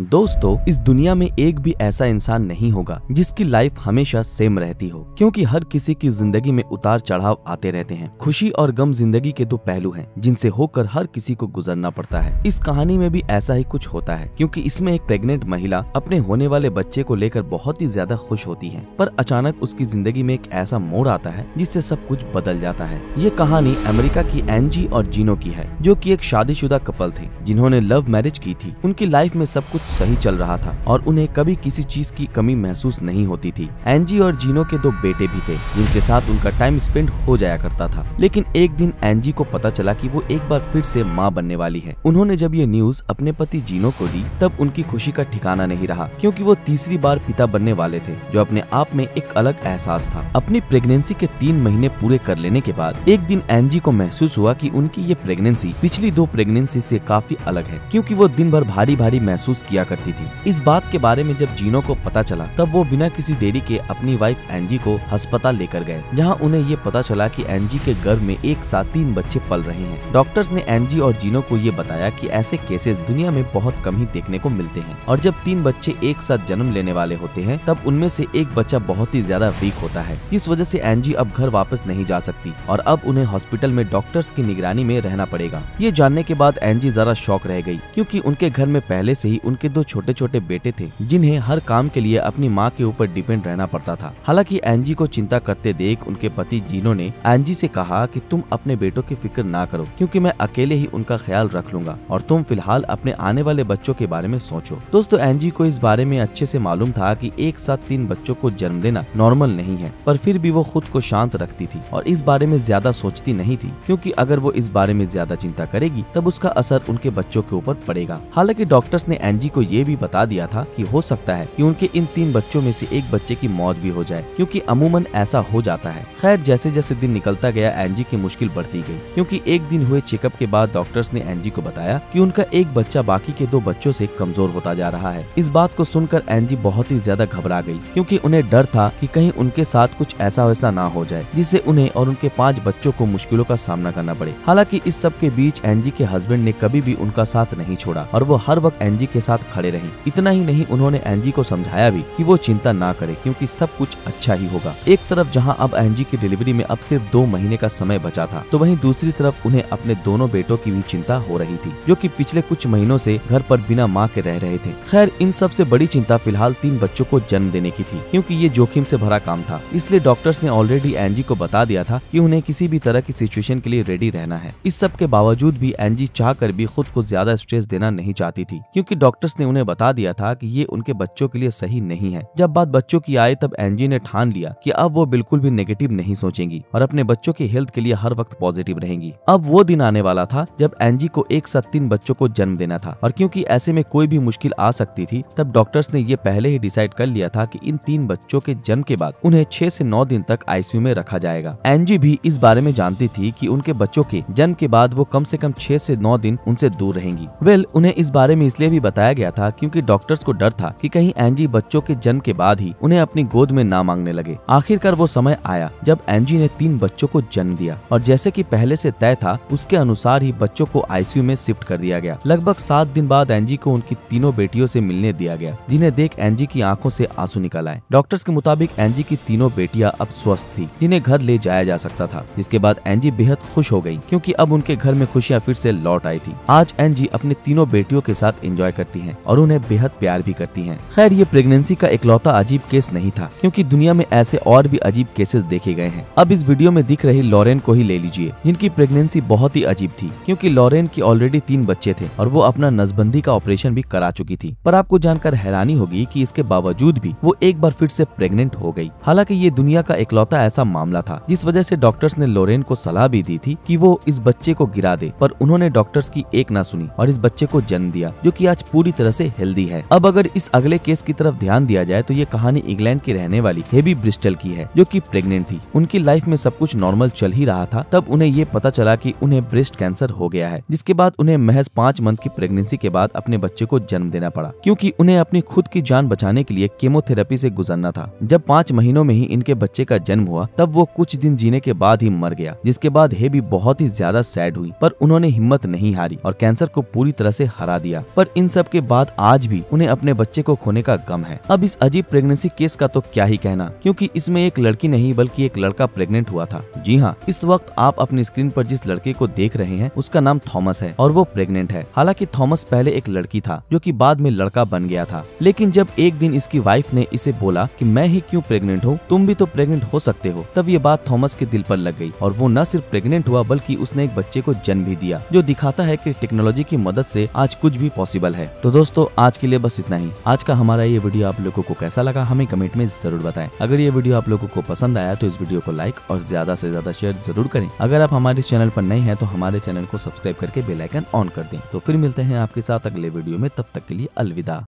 दोस्तों, इस दुनिया में एक भी ऐसा इंसान नहीं होगा जिसकी लाइफ हमेशा सेम रहती हो, क्योंकि हर किसी की जिंदगी में उतार चढ़ाव आते रहते हैं। खुशी और गम जिंदगी के दो पहलू हैं जिनसे होकर हर किसी को गुजरना पड़ता है। इस कहानी में भी ऐसा ही कुछ होता है, क्योंकि इसमें एक प्रेग्नेंट महिला अपने होने वाले बच्चे को लेकर बहुत ही ज्यादा खुश होती है, पर अचानक उसकी जिंदगी में एक ऐसा मोड़ आता है जिससे सब कुछ बदल जाता है। ये कहानी अमेरिका की एंजी और जीनो की है, जो कि एक शादीशुदा कपल थे जिन्होंने लव मैरिज की थी। उनकी लाइफ में सब कुछ सही चल रहा था और उन्हें कभी किसी चीज की कमी महसूस नहीं होती थी। एंजी और जीनो के दो बेटे भी थे जिनके साथ उनका टाइम स्पेंड हो जाया करता था। लेकिन एक दिन एंजी को पता चला कि वो एक बार फिर से माँ बनने वाली है। उन्होंने जब ये न्यूज अपने पति जीनो को दी, तब उनकी खुशी का ठिकाना नहीं रहा, क्योंकि वो तीसरी बार पिता बनने वाले थे, जो अपने आप में एक अलग एहसास था। अपनी प्रेगनेंसी के 3 महीने पूरे कर लेने के बाद एक दिन एंजी को महसूस हुआ कि उनकी ये प्रेगनेंसी पिछली 2 प्रेगनेंसी से काफी अलग है, क्योंकि वो दिन भर भारी भारी महसूस किया करती थी। इस बात के बारे में जब जीनो को पता चला, तब वो बिना किसी देरी के अपनी वाइफ एंजी को अस्पताल लेकर गए, जहां उन्हें ये पता चला कि एंजी के गर्भ में एक साथ 3 बच्चे पल रहे हैं। डॉक्टर्स ने एंजी और जीनो को ये बताया कि ऐसे केसेस दुनिया में बहुत कम ही देखने को मिलते हैं, और जब 3 बच्चे एक साथ जन्म लेने वाले होते हैं, तब उनमें से एक बच्चा बहुत ही ज्यादा वीक होता है, जिस वजह से एंजी अब घर वापस नहीं जा सकती और अब उन्हें हॉस्पिटल में डॉक्टर्स की निगरानी में रहना पड़ेगा। ये जानने के बाद एंजी जरा शॉक रह गई, क्योंकि उनके घर में पहले से ही उनके 2 छोटे छोटे बेटे थे जिन्हें हर काम के लिए अपनी माँ के ऊपर डिपेंड रहना पड़ता था। हालांकि एंजी को चिंता करते देख उनके पति जीनो ने एंजी से कहा कि तुम अपने बेटों की फिक्र ना करो, क्योंकि मैं अकेले ही उनका ख्याल रख लूंगा, और तुम फिलहाल अपने आने वाले बच्चों के बारे में सोचो। दोस्तों, एंजी को इस बारे में अच्छे से मालूम था कि एक साथ 3 बच्चों को जन्म देना नॉर्मल नहीं है, पर फिर भी वो खुद को शांत रखती थी और इस बारे में ज्यादा सोचती नहीं थी, क्योंकि अगर वो इस बारे में ज्यादा चिंता करेगी तब उसका असर उनके बच्चों के ऊपर पड़ेगा। हालांकि डॉक्टर्स ने एंजी को ये भी बता दिया था कि हो सकता है कि उनके इन 3 बच्चों में से एक बच्चे की मौत भी हो जाए, क्योंकि अमूमन ऐसा हो जाता है। खैर, जैसे जैसे दिन निकलता गया, एंजी की मुश्किल बढ़ती गई, क्योंकि एक दिन हुए चेकअप के बाद डॉक्टर्स ने एंजी को बताया कि उनका एक बच्चा बाकी के 2 बच्चों से कमजोर होता जा रहा है। इस बात को सुनकर एंजी बहुत ही ज्यादा घबरा गई, क्योंकि उन्हें डर था कि कहीं उनके साथ कुछ ऐसा वैसा ना हो जाए जिससे उन्हें और उनके 5 बच्चों को मुश्किलों का सामना करना पड़े। हालांकि इस सब के बीच एंजी के हस्बैंड ने कभी भी उनका साथ नहीं छोड़ा और वो हर वक्त एंजी के साथ खड़े रहे। इतना ही नहीं, उन्होंने एंजी को समझाया भी कि वो चिंता ना करे, क्योंकि सब कुछ अच्छा ही होगा। एक तरफ जहां अब एंजी की डिलीवरी में अब सिर्फ 2 महीने का समय बचा था, तो वहीं दूसरी तरफ उन्हें अपने दोनों बेटों की भी चिंता हो रही थी, जो कि पिछले कुछ महीनों से घर पर बिना माँ के रह रहे थे। खैर, इन सब से बड़ी चिंता फिलहाल 3 बच्चों को जन्म देने की थी, क्योंकि ये जोखिम से भरा काम था। इसलिए डॉक्टर्स ने ऑलरेडी एंजी को बता दिया था कि उन्हें किसी भी तरह की सिचुएशन के लिए रेडी रहना है। इस सब के बावजूद भी एंजी चाहकर भी खुद को ज्यादा स्ट्रेस देना नहीं चाहती थी, क्योंकि डॉक्टर्स ने उन्हें बता दिया था कि ये उनके बच्चों के लिए सही नहीं है। जब बात बच्चों की आई, तब एंजी ने ठान लिया कि अब वो बिल्कुल भी नेगेटिव नहीं सोचेंगी और अपने बच्चों की हेल्थ के लिए हर वक्त पॉजिटिव रहेंगी। अब वो दिन आने वाला था जब एंजी को एक साथ 3 बच्चों को जन्म देना था, और क्योंकि ऐसे में कोई भी मुश्किल आ सकती थी, तब डॉक्टर्स ने ये पहले ही डिसाइड कर लिया था कि इन 3 बच्चों के जन्म के बाद उन्हें 6 से 9 दिन तक आईसीयू में रखा जाएगा। एंजी भी इस बारे में जानती थी कि उनके बच्चों के जन्म के बाद वो कम से कम 6 से 9 दिन उनसे दूर रहेंगी। उन्हें इस बारे में इसलिए भी बताया गया था क्योंकि डॉक्टर्स को डर था कि कहीं एंजी बच्चों के जन्म के बाद ही उन्हें अपनी गोद में ना मांगने लगे। आखिरकार वो समय आया जब एंजी ने 3 बच्चों को जन्म दिया, और जैसे कि पहले से तय था, उसके अनुसार ही बच्चों को आईसीयू में शिफ्ट कर दिया गया। लगभग 7 दिन बाद एंजी को उनकी तीनों बेटियों से मिलने दिया गया, जिन्हें देख एंजी की आंखों से आंसू निकल आए। डॉक्टर्स के मुताबिक एंजी की तीनों बेटियां अब स्वस्थ थी, जिन्हें घर ले जाया जा सकता था। जिसके बाद एंजी बेहद खुश हो गई, क्योंकि अब उनके घर में खुशियां फिर से लौट आई थी। आज एंजी अपने तीनों बेटियों के साथ एंजॉय करती हैं और उन्हें बेहद प्यार भी करती हैं। खैर, ये प्रेगनेंसी का इकलौता अजीब केस नहीं था, क्योंकि दुनिया में ऐसे और भी अजीब केसेस देखे गए हैं। अब इस वीडियो में दिख रही लॉरेन को ही ले लीजिए, जिनकी प्रेगनेंसी बहुत ही अजीब थी, क्योंकि लॉरेन की ऑलरेडी 3 बच्चे थे और वो अपना नसबंदी का ऑपरेशन भी करा चुकी थी। पर आपको जानकर हैरानी होगी कि इसके बावजूद भी वो एक बार फिर से प्रेग्नेंट हो गई। हालांकि ये दुनिया का इकलौता ऐसा मामला था जिस वजह से डॉक्टर्स ने लॉरेन को सलाह भी दी थी कि वो इस बच्चे को गिरा दे, पर उन्होंने डॉक्टर्स की एक ना सुनी और इस बच्चे को जन्म दिया, जो कि आज पूरी तरह से हेल्दी है। अब अगर इस अगले केस की तरफ ध्यान दिया जाए, तो ये कहानी इंग्लैंड की रहने वाली हेबी ब्रिस्टल की है, जो कि प्रेग्नेंट थी। उनकी लाइफ में सब कुछ नॉर्मल चल ही रहा था, तब उन्हें ये पता चला कि उन्हें ब्रेस्ट कैंसर हो गया है, जिसके बाद उन्हें महज 5 मंथ की प्रेगनेंसी के बाद अपने बच्चे को जन्म देना पड़ा, क्योंकि उन्हें अपनी खुद की जान बचाने के लिए केमोथेरेपी से गुजरना था। जब 5 महीनों में ही इनके बच्चे का जन्म हुआ, तब वो कुछ दिन जीने के बाद ही मर गया, जिसके बाद हेबी बहुत ही ज्यादा सैड हुई, पर उन्होंने हिम्मत नहीं हारी और कैंसर को पूरी तरह से हरा दिया। पर इन सब के बाद आज भी उन्हें अपने बच्चे को खोने का गम है। अब इस अजीब प्रेगनेंसी केस का तो क्या ही कहना, क्योंकि इसमें एक लड़की नहीं बल्कि एक लड़का प्रेग्नेंट हुआ था। जी हाँ, इस वक्त आप अपनी स्क्रीन पर जिस लड़के को देख रहे हैं उसका नाम थॉमस है और वो प्रेग्नेंट है। हालांकि थॉमस पहले एक लड़की था जो कि बाद में लड़का बन गया था, लेकिन जब एक दिन इसकी वाइफ ने इसे बोला कि मैं ही क्यों प्रेग्नेंट हूँ, तुम भी तो प्रेग्नेंट हो सकते हो, तब ये बात थॉमस के दिल पर लग गई और वो न सिर्फ प्रेग्नेंट हुआ बल्कि उसने एक बच्चे को जन्म भी दिया, जो दिखाता है कि टेक्नोलॉजी की मदद से आज कुछ भी पॉसिबल है। तो दोस्तों आज के लिए बस इतना ही। आज का हमारा ये वीडियो आप लोगों को कैसा लगा हमें कमेंट में जरूर बताएं। अगर ये वीडियो आप लोगों को पसंद आया तो इस वीडियो को लाइक और ज्यादा से ज्यादा शेयर जरूर करें। अगर आप हमारे चैनल पर नए हैं तो हमारे चैनल को सब्सक्राइब करके बेल आइकन ऑन कर दें। तो फिर मिलते हैं आपके साथ अगले वीडियो में, तब तक के लिए अलविदा।